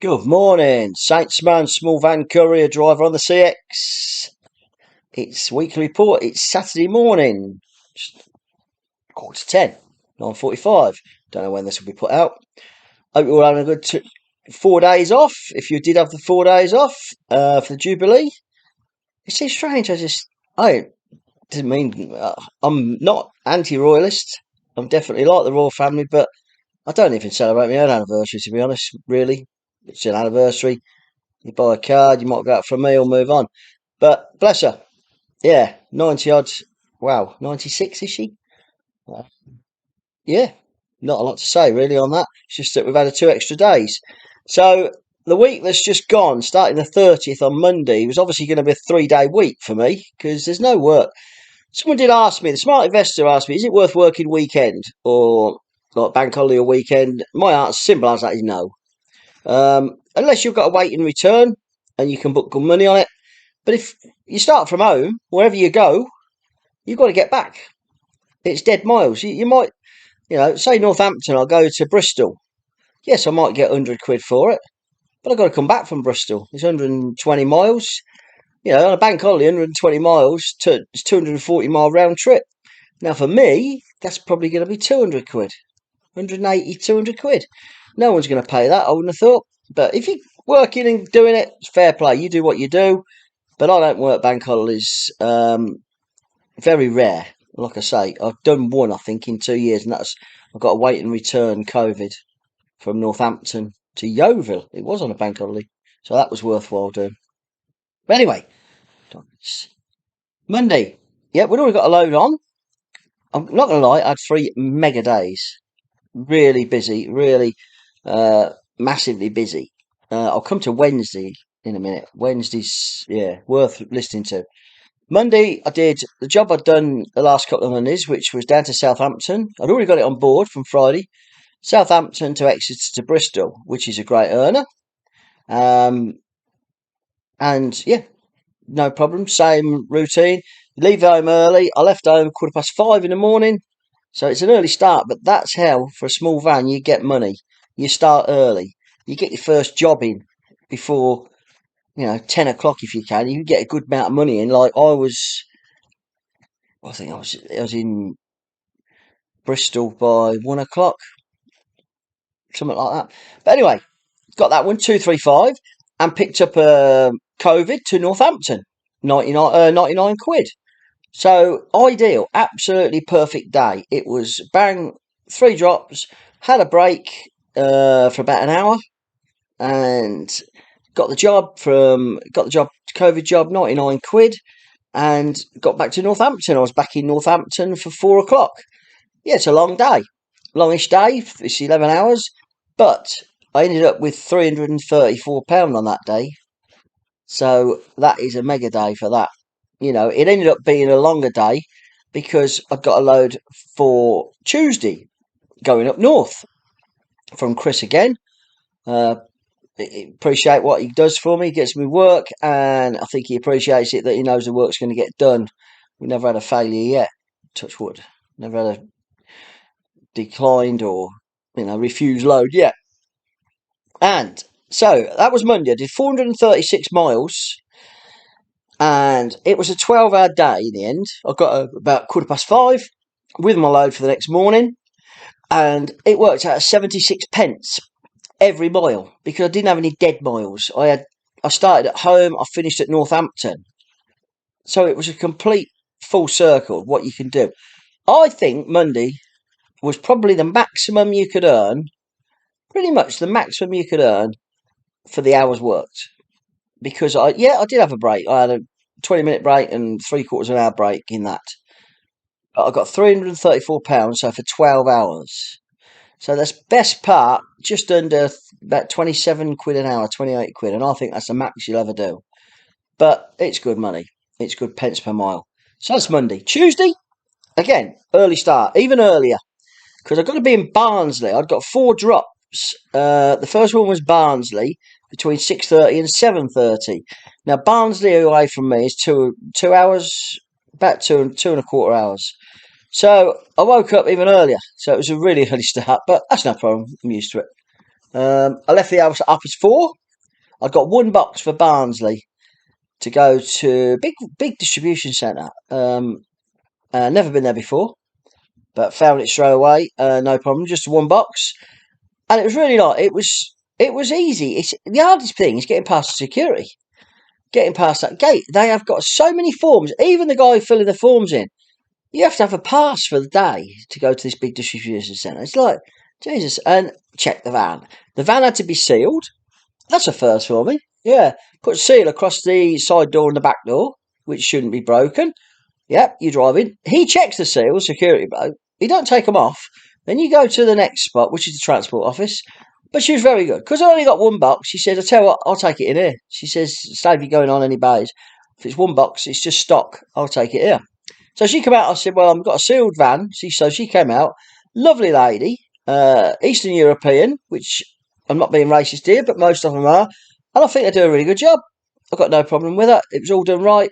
Good morning, Saintsman, small van courier driver on the CX. It's weekly report. It's Saturday morning, just quarter to 10, 9:45. Don't know when this will be put out. Hope you're all having a good 4 days off. If you did have the 4 days off for the Jubilee, it seems strange. I didn't mean. I'm not anti-royalist. I'm definitely like the royal family, but I don't even celebrate my own anniversary. To be honest, really, it's an anniversary. You buy a card, you might go out for a meal, move on. But bless her, yeah, 90 odd. Wow, 96 is she? Uh, Yeah, not a lot to say really on that. It's just that we've had 2 extra days. So the week that's just gone, starting the 30th on Monday, was obviously going to be a 3 day week for me because there's no work. Someone did ask me, the smart investor asked me, is it worth working weekend or like bank holiday or weekend? My answer, simple as that, is no. Unless you've got a wait and return and you can book good money on it. But if you start from home, wherever you go, you've got to get back. It's dead miles. You might, say Northampton, I'll go to Bristol. Yes, I might get 100 quid for it, but I've got to come back from Bristol. It's 120 miles. On a bank holiday, 120 miles, it's 240-mile round trip. Now, for me, that's probably going to be 200 quid, 180, 200 quid. No one's going to pay that, I wouldn't have thought. But if you're working and doing it, it's fair play. You do what you do. But I don't work bank holidays. Very rare. Like I say, I've done one, I think, in 2 years, and that's I've got to wait and return COVID from Northampton to Yeovil. It was on a bank holiday, so that was worthwhile doing. But anyway, Monday. Yeah, we've already got a load on. I'm not going to lie, I had 3 mega days. Really busy, really massively busy. I'll come to Wednesday in a minute. Wednesday's, yeah, worth listening to. Monday, I did the job I'd done the last couple of Mondays, which was down to Southampton. I'd already got it on board from Friday. Southampton to Exeter to Bristol, which is a great earner. Um, and yeah, no problem. Same routine. Leave home early. I left home 5:15 in the morning. So it's an early start, but that's how, for a small van, you get money. You start early. You get your first job in before, 10 o'clock if you can. You can get a good amount of money in. Like I think I was in Bristol by 1 o'clock, something like that. But anyway, got that one 235 and picked up a COVID to Northampton, 99 quid. So ideal, absolutely perfect day. It was bang, 3 drops, had a break for about an hour, and got the job COVID job 99 quid, and got back to Northampton. I was back in Northampton for 4 o'clock. Yeah, it's a long day, longish day. It's 11 hours, but I ended up with £334 on that day. So that is a mega day for that. It ended up being a longer day because I got a load for Tuesday going up north from Chris again. Uh, appreciate what he does for me. He gets me work, and I think he appreciates it that he knows the work's going to get done. We never had a failure yet. Touch wood. Never had a declined or refused load yet. And so that was Monday. I did 436 miles, and it was a 12-hour day in the end. I got about 5:15 with my load for the next morning, and it worked out at 76 pence every mile because I didn't have any dead miles. I started at home, I finished at Northampton, so it was a complete full circle of what you can do. I think Monday was probably the maximum you could earn, pretty much the maximum you could earn for the hours worked. Because I did have a break. I had a 20-minute break and three-quarters of an hour break in that. But I got £334, so for 12 hours. So that's best part, just under about 27 quid an hour, 28 quid. And I think that's the max you'll ever do. But it's good money. It's good pence per mile. So that's Monday. Tuesday, again, early start, even earlier. Because I've got to be in Barnsley. I've got 4 drops. The first one was Barnsley between 6:30 and 7:30. Now Barnsley away from me is 2 hours, about two and a quarter hours. So I woke up even earlier. So it was a really early start, but that's no problem. I'm used to it. I left the house at 4:30. I got one box for Barnsley to go to big distribution centre. Never been there before, but found it straight away. No problem, just one box, and it was really nice. It was easy. It's the hardest thing is getting past the security, getting past that gate. They have got so many forms. Even the guy filling the forms in, you have to have a pass for the day to go to this big distribution centre. It's like Jesus. And check the van. The van had to be sealed. That's a first for me. Yeah, put a seal across the side door and the back door, which shouldn't be broken. Yep, you drive in. He checks the seals, security bloke. He don't take them off. Then you go to the next spot, which is the transport office. But she was very good. Because I only got one box, she said, I tell you what, I'll take it in here. She says, save you going on any bays. If it's one box, it's just stock. I'll take it here. So she came out. I said, well, I've got a sealed van. So she came out. Lovely lady. Eastern European, which I'm not being racist here, but most of them are. And I think they do a really good job. I've got no problem with it. It was all done right.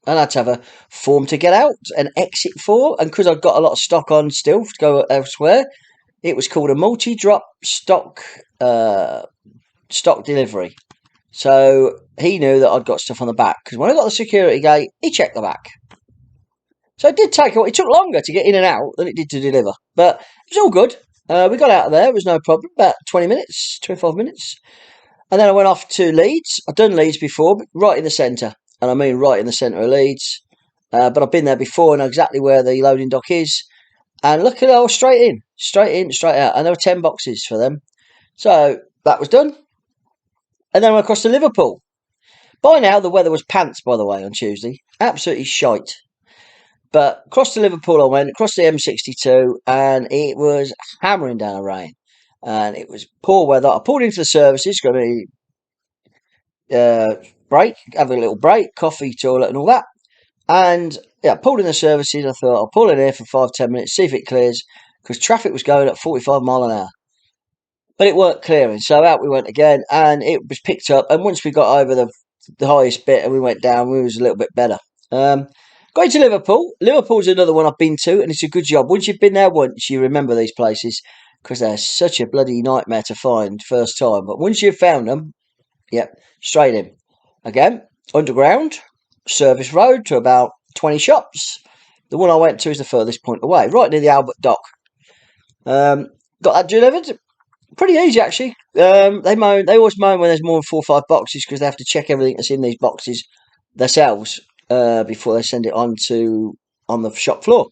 And I had to have a form to get out, an exit for. And because I've got a lot of stock on still to go elsewhere, it was called a multi-drop stock delivery. So he knew that I'd got stuff on the back. Because when I got the security gate, he checked the back. So it did take a while. It took longer to get in and out than it did to deliver. But it was all good. We got out of there. It was no problem. About 20 minutes, 25 minutes. And then I went off to Leeds. I've done Leeds before, but right in the centre. And I mean right in the centre of Leeds. But I've been there before and know exactly where the loading dock is. And look at it, I was straight in, straight out. And there were 10 boxes for them. So that was done. And then I went across to Liverpool. By now, the weather was pants, by the way, on Tuesday. Absolutely shite. But across to Liverpool I went, across the M62, and it was hammering down the rain. And it was poor weather. I pulled into the services, got a break, have a little break, coffee, toilet and all that. And yeah, I pulled in the services. I thought I'll pull in here for 5-10 minutes, see if it clears, because traffic was going at 45 mile an hour. But it weren't clearing, so out we went again, and it was picked up. And once we got over the highest bit and we went down, we was a little bit better. Going to Liverpool. Liverpool's another one I've been to, and it's a good job. Once you've been there once, you remember these places, because they're such a bloody nightmare to find first time. But once you've found them, yep, straight in. Again, underground, service road to about 20 shops. The one I went to is the furthest point away, right near the Albert Dock. Got that delivered. Pretty easy, actually. They always moan when there's more than 4 or 5 boxes, because they have to check everything that's in these boxes themselves before they send it on the shop floor.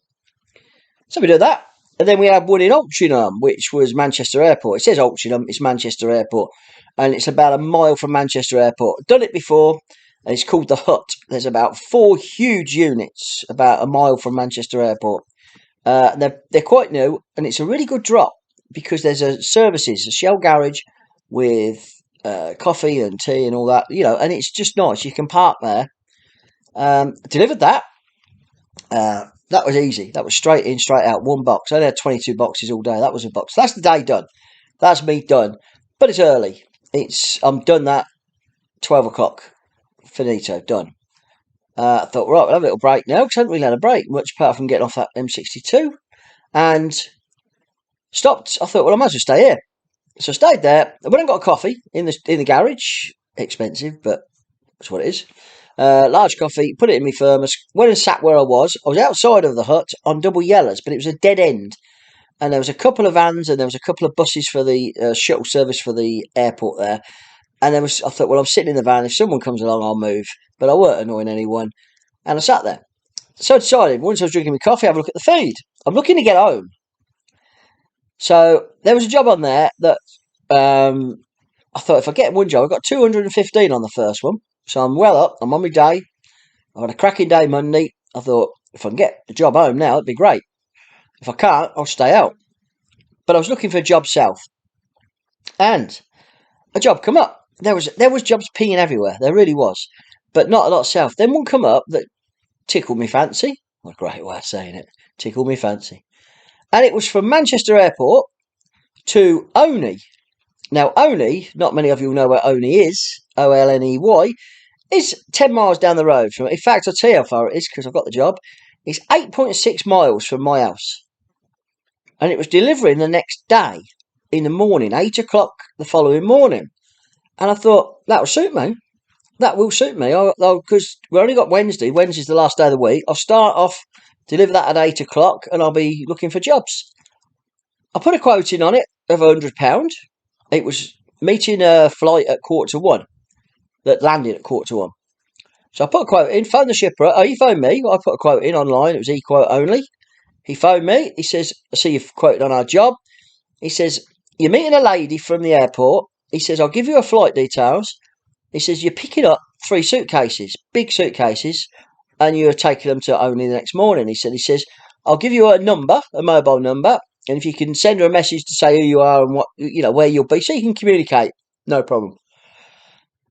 So we did that. And then we had one in Altrincham, which was Manchester Airport. It says Altrincham, it's Manchester Airport. And it's about a mile from Manchester Airport. Done it before, and it's called The Hut. There's about 4 huge units about a mile from Manchester Airport. They're quite new, and it's a really good drop, because there's a Shell garage with coffee and tea and all that, and it's just nice. You can park there. Delivered that. That was easy. That was straight in, straight out. One box. I only had 22 boxes all day. That was a box. That's the day done. That's me done. But it's early. I'm done that 12 o'clock. Finito. Done. I thought, right, we'll have a little break now, because I hadn't really had a break, much apart from getting off that M62. And stopped. I thought, well, I might as well stay here. So I stayed there. I went and got a coffee in the garage. Expensive, but that's what it is. Large coffee, put it in my thermos, went and sat where I was. I was outside of the hut on double yellows, but it was a dead end. And there was a couple of vans and there was a couple of buses for the shuttle service for the airport there. And I thought, well, I'm sitting in the van. If someone comes along, I'll move. But I weren't annoying anyone. And I sat there. So I decided, once I was drinking my coffee, have a look at the feed. I'm looking to get home. So there was a job on there that I thought, if I get one job, I got 215 on the first one. So I'm well up. I'm on my day. I've had a cracking day Monday. I thought, if I can get the job home now, it'd be great. If I can't, I'll stay out. But I was looking for a job south. And a job come up. There was jobs pinging everywhere. There really was. But not a lot south. Then one come up that tickled me fancy. What a great way of saying it. Tickled me fancy. And it was from Manchester Airport to Olney. Now, Olney, not many of you know where Olney is, Olney, is 10 miles down the road from it. In fact, I'll tell you how far it is, because I've got the job. It's 8.6 miles from my house. And it was delivering the next day. in the morning, 8 o'clock the following morning. And I thought, that will suit me. That will suit me. Because we only got Wednesday. Wednesday's the last day of the week. I'll start off, deliver that at 8 o'clock, and I'll be looking for jobs. I put a quote in on it of £100. It was meeting a flight at 1:45 that landed at 1:45. So I put a quote in, phoned the shipper. Oh, he phoned me. I put a quote in online. It was e-quote only. He phoned me. He says, I see you've quoted on our job. He says, you're meeting a lady from the airport. He says, I'll give you her flight details. He says, you're picking up 3 suitcases, big suitcases, and you're taking them to only the next morning. He says, I'll give you a number, a mobile number, and if you can send her a message to say who you are and what, where you'll be, so you can communicate, no problem.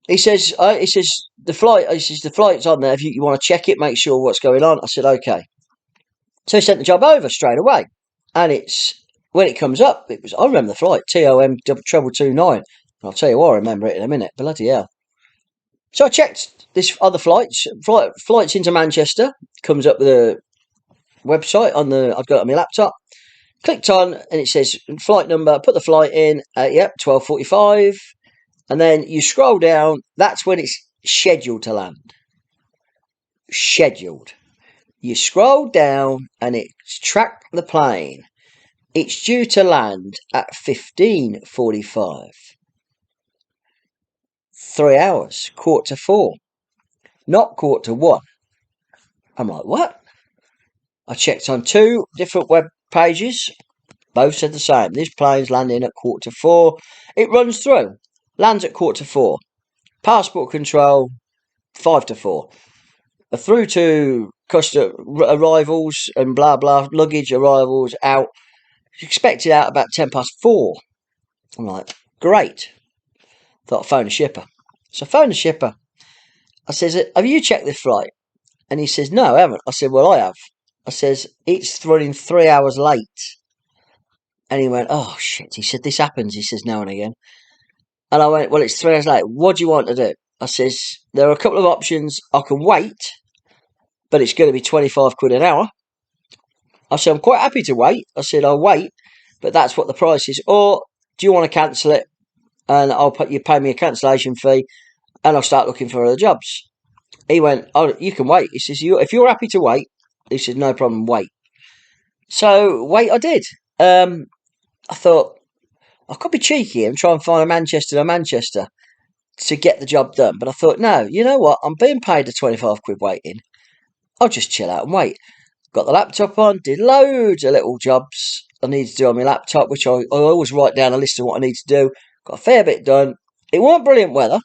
He says, the flight's on there. If you want to check it, make sure what's going on. I said, okay. So he sent the job over straight away. And when it comes up, I remember the flight, TOM 229. I'll tell you what, I remember it in a minute. Bloody hell. So I checked this other flights into Manchester. Comes up with a website I've got it on my laptop. Clicked on and it says flight number, put the flight in, 12:45. And then you scroll down, that's when it's scheduled to land. Scheduled. You scroll down and it's tracked the plane. It's due to land at 15:45. 3 hours, 3:45. Not 3:45. I'm like, what? I checked on 2 different web pages. Both said the same. This plane's landing at 3:45. It runs through. Lands at 3:45. Passport control, 5:45. Through to custom arrivals and blah blah, luggage arrivals out. Expected out about 4:10. I'm like, great. Thought I'd phone a shipper. So I phoned the shipper. I says, have you checked this flight? And he says, no, I haven't. I said, well, I have. I says, it's running 3 hours late. And he went, oh shit. He said, this happens. He says, now and again. And I went, well, it's 3 hours late. What do you want to do? I says, there are a couple of options. I can wait, but it's going to be 25 quid an hour. I said, I'm quite happy to wait. I said, I'll wait, but that's what the price is. Or do you want to cancel it? And you pay me a cancellation fee and I'll start looking for other jobs. He went, oh, you can wait. He says, if you're happy to wait, he says, no problem, wait. So wait I did. I thought, I could be cheeky and try and find a Manchester to get the job done. But I thought, no, you know what? I'm being paid a 25 quid waiting. I'll just chill out and wait. Got the laptop on, did loads of little jobs I need to do on my laptop, which I always write down a list of what I need to do. Got a fair bit done. It weren't brilliant weather.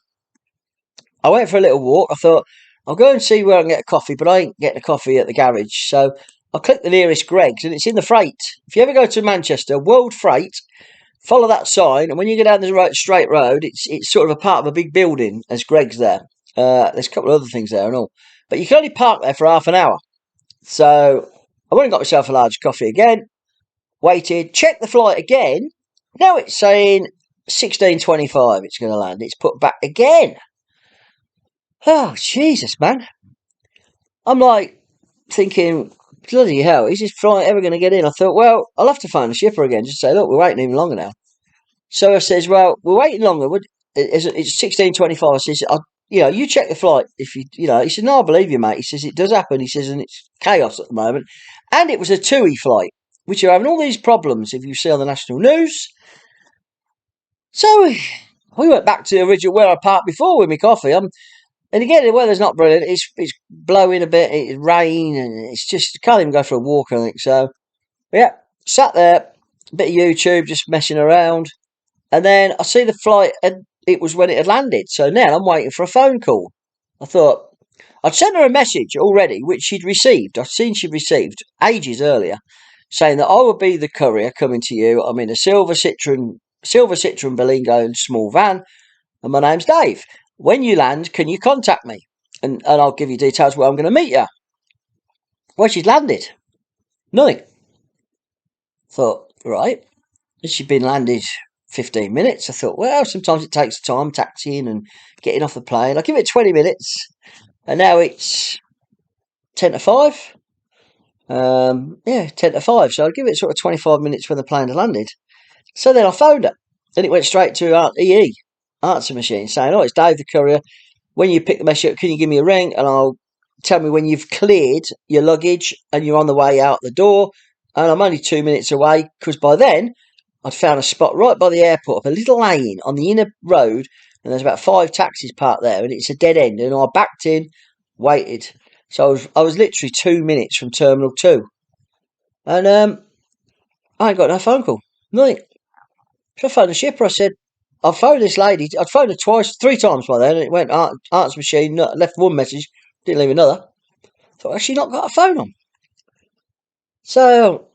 I went for a little walk. I thought, I'll go and see where I can get a coffee, but I ain't getting a coffee at the garage. So I clicked the nearest Greggs, and it's in the Freight. If you ever go to Manchester, World Freight, follow that sign, and when you go down the straight road, it's sort of a part of a big building. There's Greggs there. There's a couple of other things there and all. But you can only park there for half an hour. So I went and got myself a large coffee again. Waited, checked the flight again. Now it's saying 16:25 it's going to land. It's put back again. Oh, Jesus, man. I'm like thinking, bloody hell, is this flight ever going to get in? I thought, well, I'll have to phone the shipper again. Just say, look, we're waiting even longer now. So I says, well, we're waiting longer. It's 16:25. I says, you check the flight. He said, no, I believe you, mate. He says, it does happen. He says, and it's chaos at the moment. And it was a TUI flight, which are having all these problems if you see on the national news. So we went back to the original where I parked before with my coffee. And again, the weather's not brilliant. It's blowing a bit. It's rain, and it's just can't even go for a walk. I think so. Yeah, sat there, bit of YouTube, just messing around, and then I see the flight, and it was when it had landed. So now I'm waiting for a phone call. I thought I'd sent her a message already, which she'd received. I'd seen she'd received ages earlier, saying that I will be the courier coming to you. I'm in a silver Citroen Berlingo small van, and my name's Dave. When you land, can you contact me? And I'll give you details where I'm going to meet you. Well, she'd landed. Nothing. Thought, right. She'd been landed 15 minutes. I thought, well, sometimes it takes time taxiing and getting off the plane. I'll give it 20 minutes. And now it's 10:05. 10:05. So I'll give it sort of 25 minutes when the plane had landed. So then I phoned her, and it went straight to our EE answer machine saying, "Oh, it's Dave the courier. When you pick the message up, can you give me a ring and I'll tell me when you've cleared your luggage and you're on the way out the door? And I'm only 2 minutes away because by then I'd found a spot right by the airport of a little lane on the inner road, and there's about 5 taxis parked there, and it's a dead end. And I backed in, waited. So I was literally 2 minutes from Terminal 2. And I ain't got no phone call. Nothing. So I phoned the shipper. I said, I phoned this lady. I'd phoned her twice, 3 times by then, and it went answer machine, left one message, didn't leave another. Thought, has she not got a phone on? So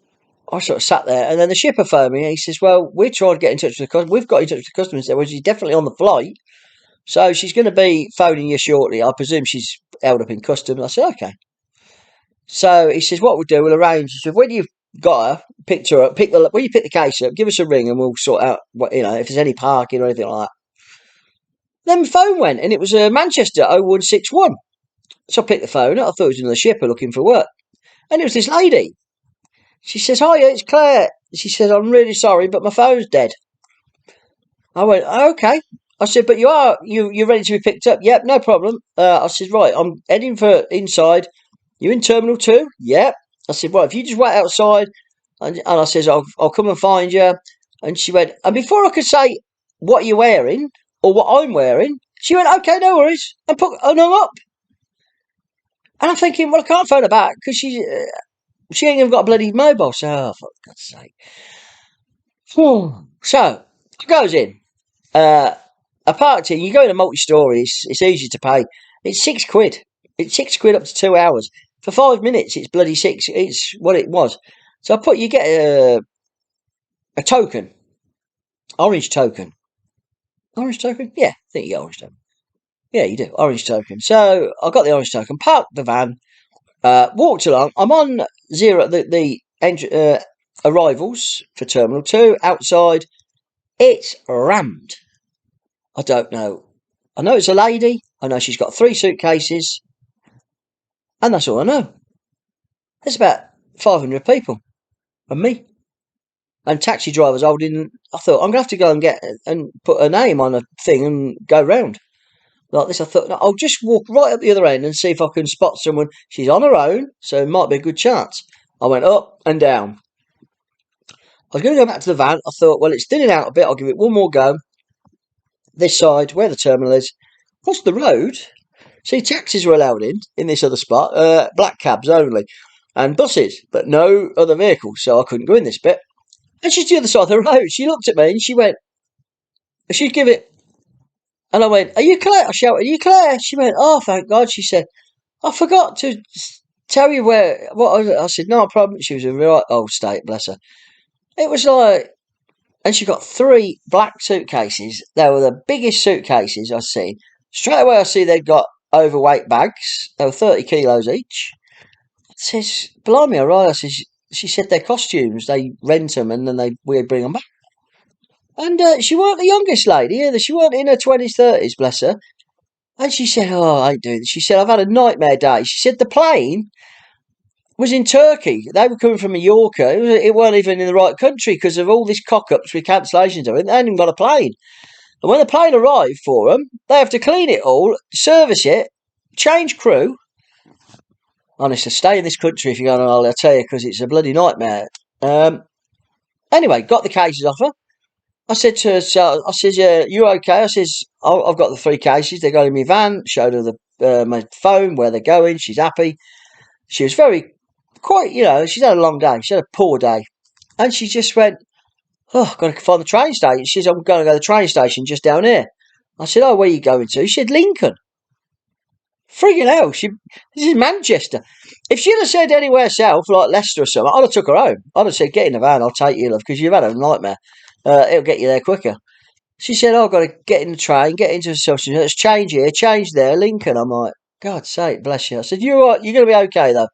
I sort of sat there, and then the shipper phoned me, and he says, well, we're trying to get in touch with the customer. We've got in touch with the customer and said, well, she's definitely on the flight. So she's going to be phoning you shortly. I presume she's held up in customs. I said, okay. So he says, what we'll do, we'll arrange. He said, when you've got her, picked her up, when you pick the case up, give us a ring and we'll sort out what, if there's any parking or anything like that. Then my phone went, and it was Manchester 0161. So I picked the phone up. I thought it was another shipper looking for work. And it was this lady. She says, hiya, it's Claire. She says, I'm really sorry, but my phone's dead. I went, oh, okay. I said, but you're ready to be picked up? Yep, no problem. I said, right, I'm heading for inside. You in Terminal 2? Yep. I said, right, if you just wait outside, and I says, I'll come and find you. And she went, and before I could say what you're wearing or what I'm wearing, she went, okay, no worries, and hung up. And I'm thinking, well, I can't phone her back because she ain't even got a bloody mobile. So, oh, for God's sake. So, it goes in. I parked in. You go in a multi-story. It's easy to pay. It's £6. It's £6 up to 2 hours. For 5 minutes, it's bloody six. It's what it was. So you get a token. Orange token. Orange token? Yeah, I think you get orange token. Yeah, you do. Orange token. So I got the orange token, parked the van, walked along. I'm on the arrivals for Terminal 2. Outside, it's rammed. I don't know. I know it's a lady. I know she's got 3 suitcases. And that's all I know. There's about 500 people. And me. And taxi drivers holding. I thought, I'm going to have to go and put a name on a thing and go round. Like this, I thought, no, I'll just walk right up the other end and see if I can spot someone. She's on her own, so it might be a good chance. I went up and down. I was going to go back to the van. I thought, well, it's thinning out a bit. I'll give it one more go. This side, where the terminal is, across the road. See, taxis were allowed in this other spot. Black cabs only. And buses, but no other vehicles. So I couldn't go in this bit. And she's the other side of the road. She looked at me and she went, she'd give it. And I went, are you Claire? I shouted, are you Claire? She went, oh, thank God. She said, I forgot to tell you what I said, no problem. She was in right old state, bless her. It was like, and she got 3 black suitcases. They were the biggest suitcases I've seen. Straight away I see they'd got overweight bags. They were 30 kilos each. I says, blimey, all right. She said they're costumes. They rent them and then we bring them back. And she weren't the youngest lady either. She weren't in her 20s, 30s, bless her. And she said, oh, I ain't doing this. She said, I've had a nightmare day. She said the plane was in Turkey. They were coming from Mallorca. It weren't even in the right country because of all these cock-ups with cancellations. They hadn't even got a plane. And when the plane arrived for them, they have to clean it all, service it, change crew. Honestly, stay in this country if you're going on holiday, I'll tell you, because it's a bloody nightmare. Anyway, got the cases off her. I said to her, I says, you okay? I says, I've got the 3 cases. They got in my van. Showed her my phone, where they're going. She's happy. She was quite, she's had a long day. She had a poor day. And she just went, oh, I've got to find the train station. She says, I'm going to go to the train station just down here. I said, oh, where are you going to? She said, Lincoln. Friggin' hell, this is Manchester. If she'd have said anywhere south, like Leicester or something, I'd have took her home. I'd have said, get in the van, I'll take you, love, because you've had a nightmare. It'll get you there quicker. She said, oh, I've got to get in the train, get into the substance, let's change here, change there, Lincoln. I'm like, God's sake, bless you. I said, you're right, you're going to be okay, though.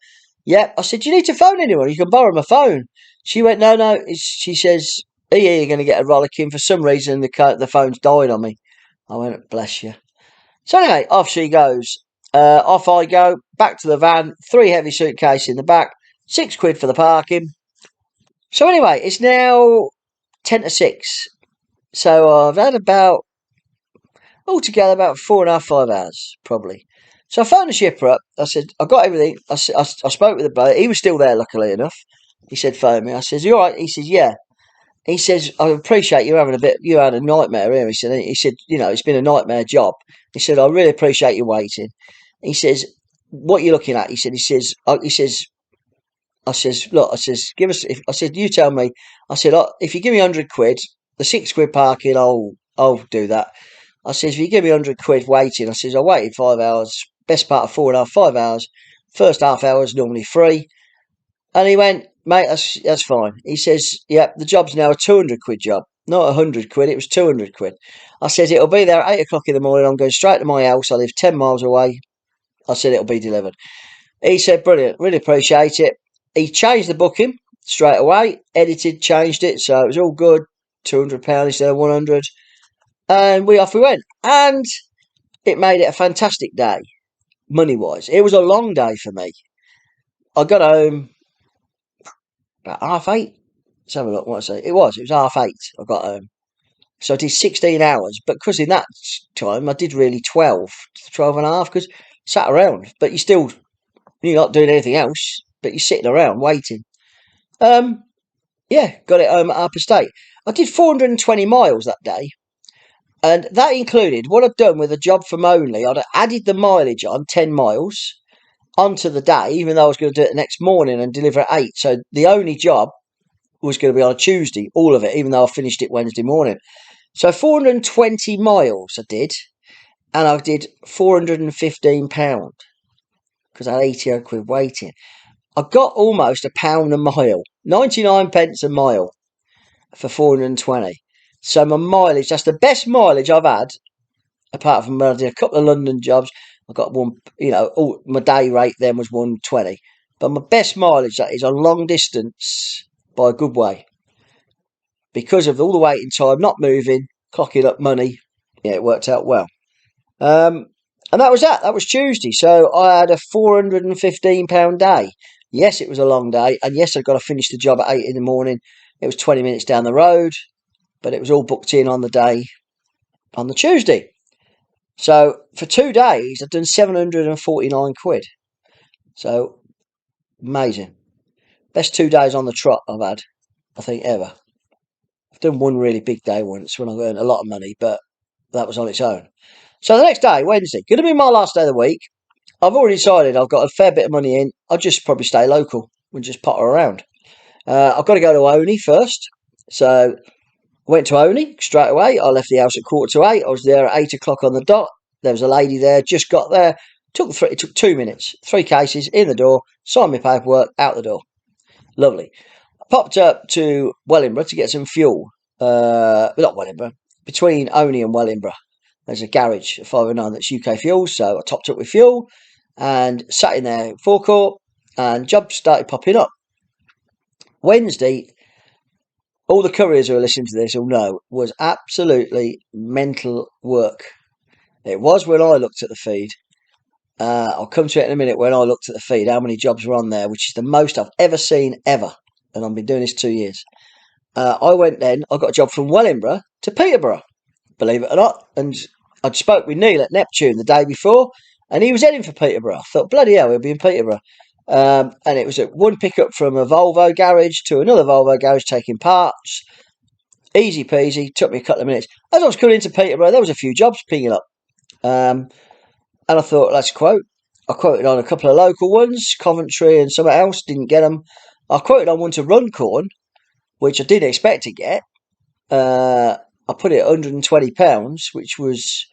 Yep. I said, do you need to phone anyone? You can borrow my phone. She went, no. She says, you're going to get a rollicking. For some reason, the phone's died on me. I went, bless you. So anyway, off she goes. Off I go, back to the van, 3 heavy suitcases in the back, £6 for the parking. So anyway, it's now 10 to 6. So I've had about, altogether, about 4.5, 5 hours, probably. So I phoned the shipper up. I said, I got everything. I spoke with the bloke. He was still there, luckily enough. He said, phone me. I says, you all right? He says, yeah. He says, I appreciate you having you had a nightmare here. He said, it's been a nightmare job. He said, I really appreciate you waiting. He says, what are you looking at? I says, look, I says, I said, you tell me. I said, if you give me 100 quid, the £6 parking, I'll do that. I says, if you give me 100 quid waiting, I says, I waited 5 hours, best part of 4.5, 5 hours. First half hour is normally free. And he went, mate, that's fine. He says, yep, the job's now a 200 quid job. Not 100 quid, it was 200 quid. I said, it'll be there at 8 o'clock in the morning. I'm going straight to my house. I live 10 miles away. I said, it'll be delivered. He said, brilliant, really appreciate it. He changed the booking straight away, edited, changed it, so it was all good. £200 instead of 100, and off we went. And it made it a fantastic day, money wise. It was a long day for me. I got home about 8:30. Let's have a look. What I say? It was 8:30. I got home, so I did 16 hours. But because in that time I did really 12 and a half, because sat around. But you're not doing anything else. But you're sitting around waiting. Yeah, got it home at £8. I did 420 miles that day, and that included what I'd done with a job from Only. I'd added the mileage on 10 miles onto the day, even though I was going to do it the next morning and deliver at 8. So the only job was going to be on a Tuesday, all of it, even though I finished it Wednesday morning. So 420 miles I did, and I did £415 because I had 80 quid waiting. I got almost £1 a mile, 99 pence a mile for 420. So my mileage, that's the best mileage I've had, apart from when I did a couple of London jobs. I got one, my day rate then was 120. But my best mileage, that is on long distance by a good way. Because of all the waiting time, not moving, clocking up money, yeah, it worked out well. And that was that. That was Tuesday. So I had a £415 day. Yes, it was a long day, and yes, I've got to finish the job at 8 in the morning. It was 20 minutes down the road, but it was all booked in on the day, on the Tuesday. So for 2 days, I've done 749 quid. So amazing. Best 2 days on the trot I've had, I think, ever. I've done one really big day once when I earned a lot of money, but that was on its own. So the next day, Wednesday, going to be my last day of the week. I've already decided I've got a fair bit of money in. I'll just probably stay local and just potter around. I've got to go to Oney first. So I went to Oney straight away. I left the house at 7:45. I was there at 8 o'clock on the dot. There was a lady there, just got there. It took 2 minutes. 3 cases, in the door, signed my paperwork, out the door. Lovely. I popped up to Wellingborough to get some fuel. Not Wellingborough. Between Oney and Wellingborough, there's a garage, a 509 that's UK Fuels. So I topped up with fuel and sat in there, forecourt, and jobs started popping up. Wednesday, all the couriers who are listening to this will know, was absolutely mental work. It was when I looked at the feed. I'll come to it in a minute. When I looked at the feed, how many jobs were on there, which is the most I've ever seen ever. And I've been doing this 2 years. I got a job from Wellingborough to Peterborough, believe it or not. And I'd spoke with Neil at Neptune the day before, and he was heading for Peterborough. I thought, bloody hell, he'll be in Peterborough. And it was one pickup from a Volvo garage to another Volvo garage taking parts. Easy peasy. Took me a couple of minutes. As I was coming into Peterborough, there was a few jobs pinging up. And I thought, let's quote. I quoted on a couple of local ones, Coventry and something else, didn't get them. I quoted on one to Runcorn, which I didn't expect to get. I put it at £120, which was,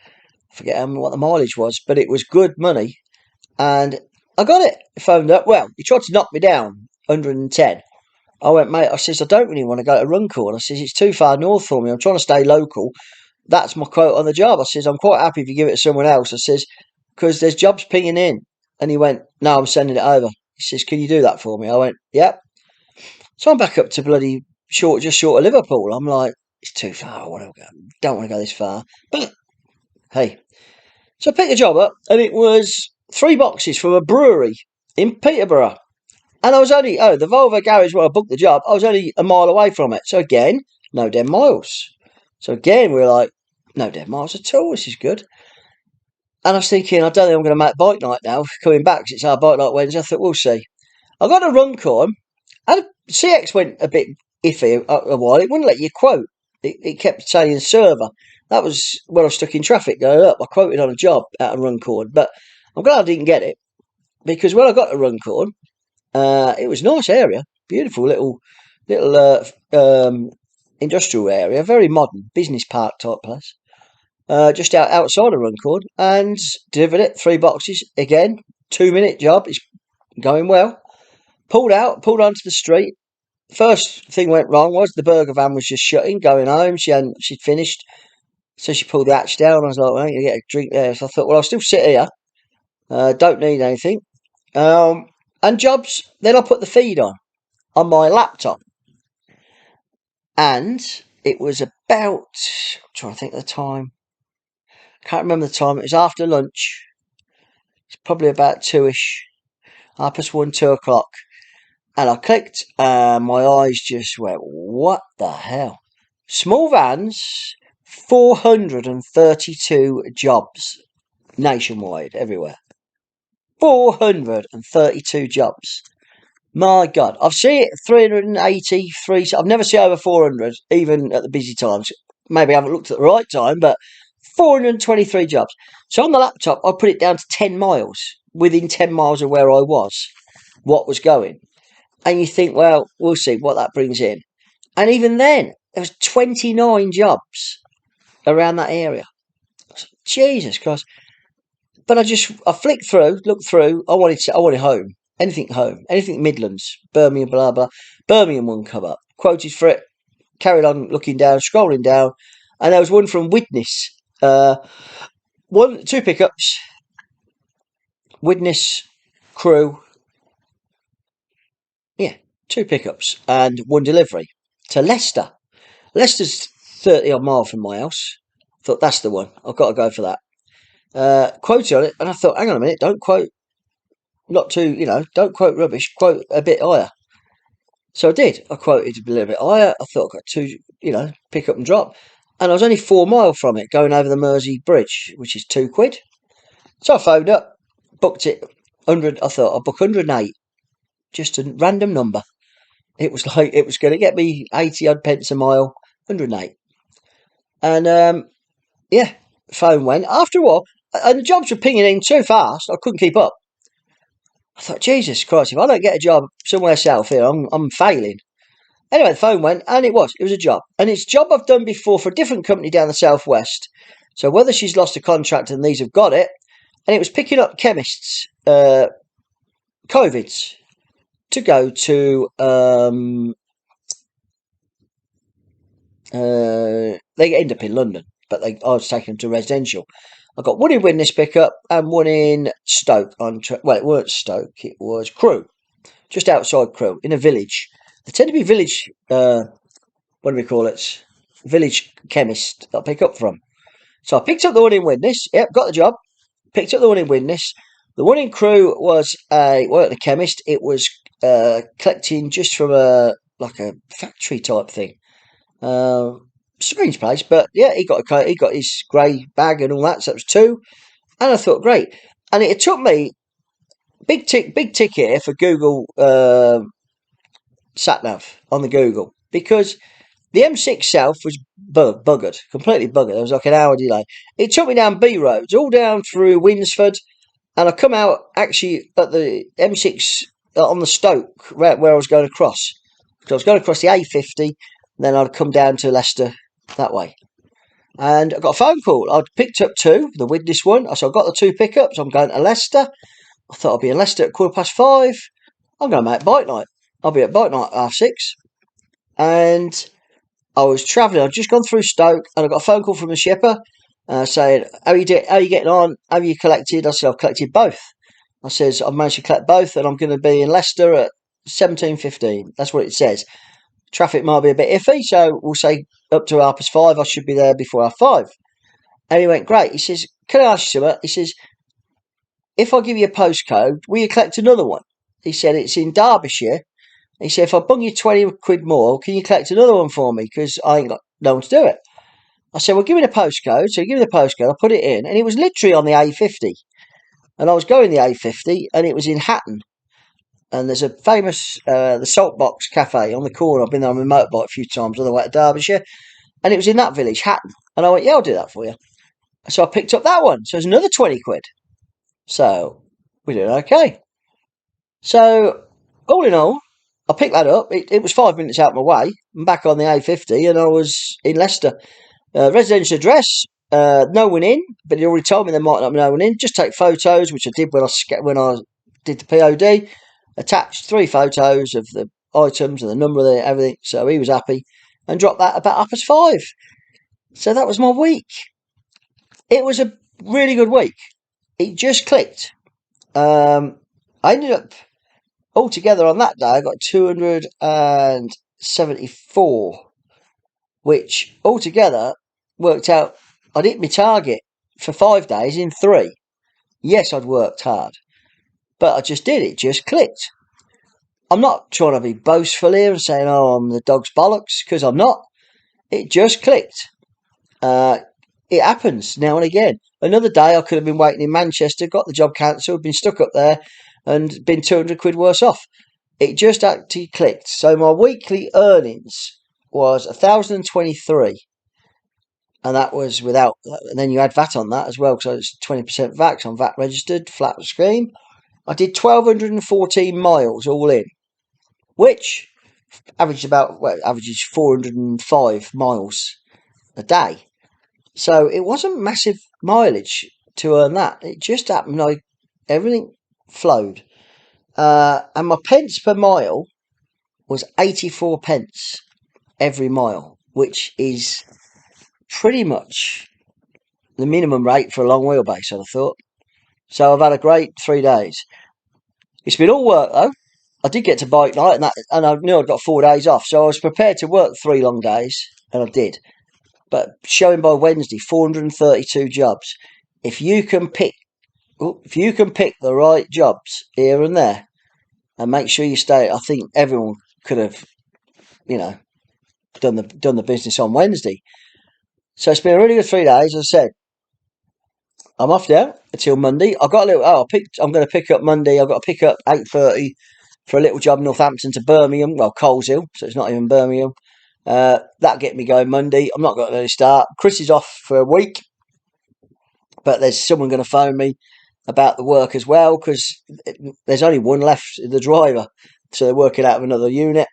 I forget what the mileage was, but it was good money. And I got it. I phoned up. Well, he tried to knock me down, 110. I went, mate, I says, I don't really want to go to Runcorn. I says, it's too far north for me. I'm trying to stay local. That's my quote on the job. I says, I'm quite happy if you give it to someone else. I says, because there's jobs pinging in. And he went, no, I'm sending it over. He says, can you do that for me? I went, yep. So I'm back up to bloody just short of Liverpool. I'm like, it's too far. Don't want to go this far. But hey, so I picked the job up, and it was 3 boxes from a brewery in Peterborough. And I was only, the Volvo garage where I booked the job, I was only a mile away from it. So again, no dead miles. So again, we were like, no dead miles at all. This is good. And I was thinking, I don't think I'm going to make bike night now. Coming back, 'cause it's our bike night Wednesday. I thought, we'll see. I got a Runcorn, and CX went a bit iffy a while. It wouldn't let you quote. It kept saying server. That was when I was stuck in traffic going up. I quoted on a job out of Runcorn, but I'm glad I didn't get it, because when I got to Runcorn, it was a nice area, beautiful little industrial area, very modern business park type place. Just outside of Runcorn, and delivered it 3 boxes again. 2-minute job. It's going well. Pulled onto the street. First thing went wrong was the burger van was just shutting, going home. She'd finished, so she pulled the hatch down. I was like, well, I need to get a drink there. So I thought, well, I'll still sit here. Don't need anything. And jobs. Then I put the feed on my laptop, and it was about, I'm trying to think of the time. Can't remember the time. It was after lunch. It's probably about 2ish, 1:30, 2 o'clock. And I clicked, and my eyes just went, what the hell? Small vans, 432 jobs nationwide, everywhere. 432 jobs. My God. I've seen it 383. I've never seen over 400, even at the busy times. Maybe I haven't looked at the right time, but 423 jobs. So on the laptop, I put it down to 10 miles, within 10 miles of where I was, what was going. And you think, well, we'll see what that brings in. And even then, there was 29 jobs around that area. Jesus Christ. But I flicked through, looked through. I wanted home. Anything Midlands, Birmingham, blah, blah. Birmingham wouldn't come up. Quoted for it. Carried on looking down, scrolling down. And there was one from Widnes. 2 pickups. Widnes Crew. Yeah, 2 pickups and 1 delivery to Leicester. Leicester's 30 odd mile from my house. I thought, that's the one. I've got to go for that. Quoted on it, and I thought, hang on a minute, don't quote don't quote rubbish, quote a bit higher. So I did. I quoted a little bit higher. I thought I got 2, pick up and drop. And I was only 4 mile from it, going over the Mersey Bridge, which is £2. So I phoned up, booked it, 100. I thought I'll book 108. Just a random number. It was like it was going to get me 80 odd pence a mile, 108. And yeah, phone went. After a while, and the jobs were pinging in too fast. I couldn't keep up. I thought, Jesus Christ, if I don't get a job somewhere south here, I'm failing. Anyway, the phone went, and it was a job. And it's a job I've done before for a different company down the southwest. So whether she's lost a contract and these have got it, and it was picking up chemists, COVIDs, to go to they end up in London, but I was taking them to residential. I got one in Widnes pickup and one in Stoke well, it weren't Stoke, it was Crewe, just outside Crewe, in a village. They tend to be village what do we call it? Village chemist that I pick up from. So I picked up the one in Widnes. Yep, got the job. Picked up the one in Widnes. The one in Crewe was a chemist. It was collecting just from a factory type thing. Strange place, but yeah, he got his grey bag and all that. So it was 2, and I thought, great. And it took me big tick here for Google sat nav on the Google, because the M6 South was buggered, completely buggered. There was like an hour delay. It took me down B roads, all down through Winsford, and I come out actually at the M6 on the Stoke, where I was going across. Because I was going across the A50, then I'd come down to Leicester that way. And I got a phone call. I'd picked up 2, the Widnes one. So I got the 2 pickups. I'm going to Leicester. I thought I'd be in Leicester at 5:15. I'm going to make bike night. I'll be at bike night at 6:30. And I was travelling. I'd just gone through Stoke, and I got a phone call from the shipper saying, how are you getting on? Have you collected? I said, I've collected both. I says, I've managed to collect both, and I'm going to be in Leicester at 17:15. That's what it says. Traffic might be a bit iffy, so we'll say up to 5:30. I should be there before 5:30. And he went, great. He says, can I ask you something? He says, if I give you a postcode, will you collect another one? He said, it's in Derbyshire, He said, if I bung you 20 quid more, can you collect another one for me? Because I ain't got no one to do it. I said, well, give me the postcode. So he gave me the postcode. I put it in, and it was literally on the A50. And I was going the A50, and it was in Hatton. And there's a famous, the Salt Box Cafe on the corner. I've been there on my motorbike a few times on the way to Derbyshire. And it was in that village, Hatton. And I went, yeah, I'll do that for you. So I picked up that one. So it was another 20 quid. So we did okay. So all in all, I picked that up. It was 5 minutes out of my way. I'm back on the A50 and I was in Leicester. Residential address, no one in, but he already told me there might not be no one in. Just take photos, which I did when I did the POD. Attached 3 photos of the items and the number of everything. So he was happy and dropped that about 5:30. So that was my week. It was a really good week. It just clicked. I ended up altogether on that day, I got 274, which altogether worked out. I'd hit my target for 5 days in 3. Yes, I'd worked hard, but I just did it. Just clicked. I'm not trying to be boastful here and saying, oh, I'm the dog's bollocks, because I'm not. It just clicked. It happens now and again. Another day I could have been waiting in Manchester, got the job cancelled, been stuck up there and been 200 quid worse off. It just actually clicked. So my weekly earnings was 1,023. And that was without, and then you add VAT on that as well, because it's 20% VAT, because I'm VAT registered, flat scheme. I did 1,214 miles all in, which averages 405 miles a day. So it wasn't massive mileage to earn that. It just happened like everything flowed. And my pence per mile was 84 pence every mile, which is pretty much the minimum rate for a long wheelbase, I'd have thought. So I've had a great 3 days. It's been all work though. I did get to bike night, and I knew I'd got 4 days off, so I was prepared to work 3 long days, and I did. But showing by Wednesday, 432 jobs. If you can pick the right jobs here and there, and make sure you stay, I think everyone could have, done the business on Wednesday. So it's been a really good 3 days. As I said, I'm off now until Monday. I've got a little. I'm going to pick up Monday. I've got to pick up 8:30 for a little job Northampton to Birmingham. Well, Coleshill, so it's not even Birmingham. That'll get me going Monday. I'm not going to really start. Chris is off for a week, but there's someone going to phone me about the work as well, because there's only one left, the driver. So they're working out of another unit,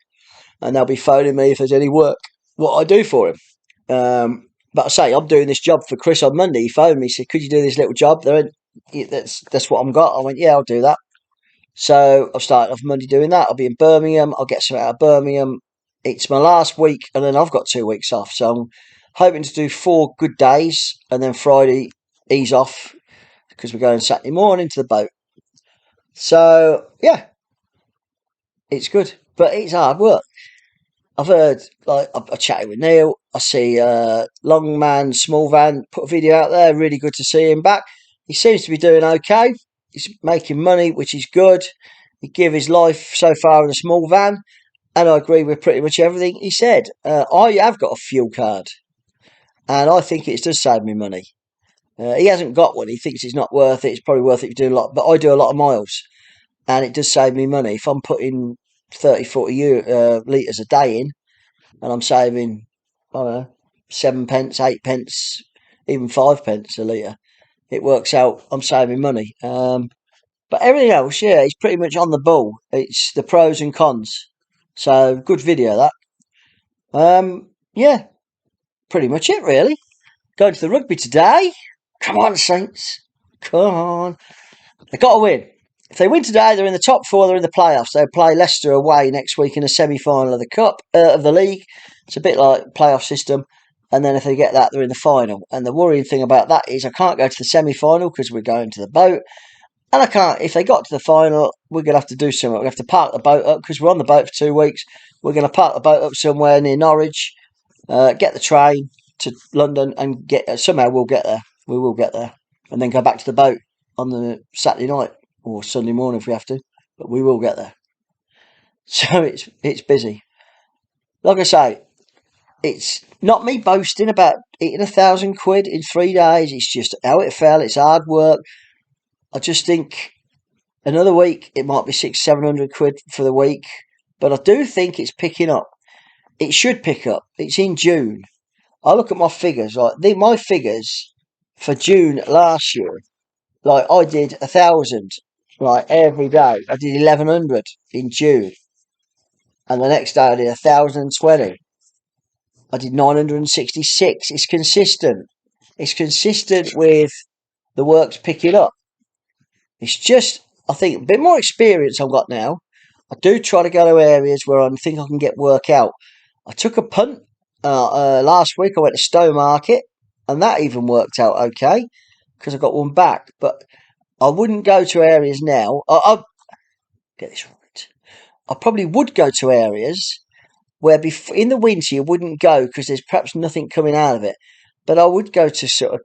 and they'll be phoning me if there's any work, what I do for him. But I say, I'm doing this job for Chris on Monday. He phoned me, said, could you do this little job? That's what I've got. I went, yeah, I'll do that. So I've started off Monday doing that. I'll be in Birmingham. I'll get some out of Birmingham. It's my last week, and then I've got 2 weeks off. So I'm hoping to do 4 good days, and then Friday ease off, because we're going Saturday morning to the boat. So yeah, it's good, but it's hard work. I've heard, like, I chatted with Neil. I see Long Man, Small Van put a video out there. Really good to see him back. He seems to be doing okay. He's making money, which is good. He gave his life so far in a small van, and I agree with pretty much everything he said. I have got a fuel card, and I think it does save me money. He hasn't got one. He thinks it's not worth it. It's probably worth it if you do a lot, but I do a lot of miles, and it does save me money. If I'm putting 30, 40 litres a day in, and I'm saving, I don't know, 7 pence, 8 pence, even 5 pence a litre, it works out I'm saving money. But everything else, yeah, it's pretty much on the ball. It's the pros and cons. So, good video, that. Yeah, pretty much it, really. Going to the rugby today. Come on, Saints. Come on. They've got to win. If they win today, they're in the top 4. They're in the playoffs. They'll play Leicester away next week in a semi-final of the cup of the league. It's a bit like playoff system. And then if they get that, they're in the final. And the worrying thing about that is I can't go to the semi-final because we're going to the boat. And I can't. If they got to the final, we're going to have to do something. We have to park the boat up because we're on the boat for 2 weeks. We're going to park the boat up somewhere near Norwich, get the train to London, and somehow we'll get there. We will get there, and then go back to the boat on the Saturday night or Sunday morning if we have to. But we will get there. So it's busy. Like I say, it's not me boasting about eating £1,000 in 3 days. It's just how it fell. It's hard work. I just think another week it might be 600-700 quid for the week, but I do think it's picking up. It should pick up. It's in June. I look at my figures, like my figures for June last year. Like I did 1,000, like every day. I did 1,100 in June, and the next day I did 1,020. I did 966. It's consistent. It's consistent with the work's picking up. It's just, I think, a bit more experience I've got now. I do try to go to areas where I think I can get work out. I took a punt last week. I went to Stowmarket, and that even worked out okay because I got one back. But I wouldn't go to areas now. I'll get this right. I probably would go to areas where in the winter you wouldn't go because there's perhaps nothing coming out of it. But I would go to sort of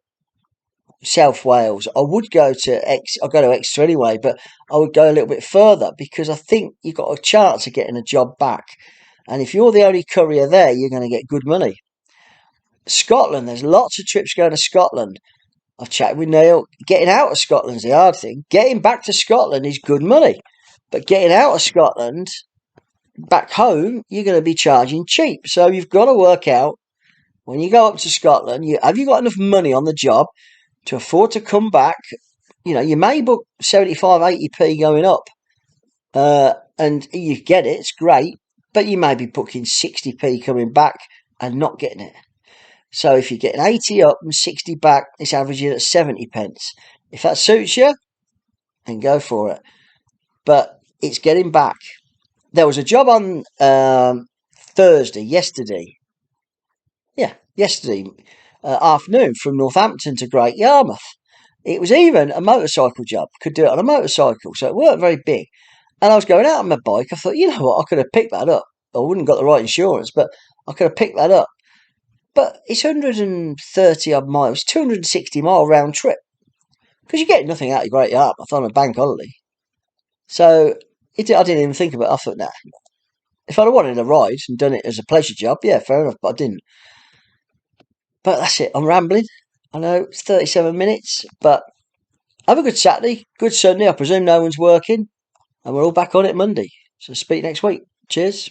South Wales. I would go to I go to Exeter anyway, but I would go a little bit further because I think you've got a chance of getting a job back. And if you're the only courier there, you're going to get good money. Scotland, there's lots of trips going to Scotland. I've chatted with Neil. Getting out of Scotland's the hard thing. Getting back to Scotland is good money. But getting out of Scotland, back home, you're going to be charging cheap. So you've got to work out, when you go up to Scotland, have you got enough money on the job to afford to come back? You know, you may book 75, 80p going up. And you get it, it's great. But you may be booking 60p coming back and not getting it. So if you're getting 80 up and 60 back, it's averaging at 70 pence. If that suits you, then go for it. But it's getting back. There was a job on yesterday afternoon from Northampton to Great Yarmouth. It was even a motorcycle job. Could do it on a motorcycle, so it weren't very big. And I was going out on my bike. I thought, you know what, I could have picked that up. I wouldn't have got the right insurance, but I could have picked that up. But it's 130 odd miles, 260-mile round trip. Because you get nothing out of Great Yarmouth on a bank holiday. So I didn't even think about it. I thought, nah. If I'd have wanted a ride and done it as a pleasure job, yeah, fair enough, but I didn't. But that's it. I'm rambling. I know it's 37 minutes, but have a good Saturday, good Sunday. I presume no one's working, and we're all back on it Monday. So speak next week. Cheers.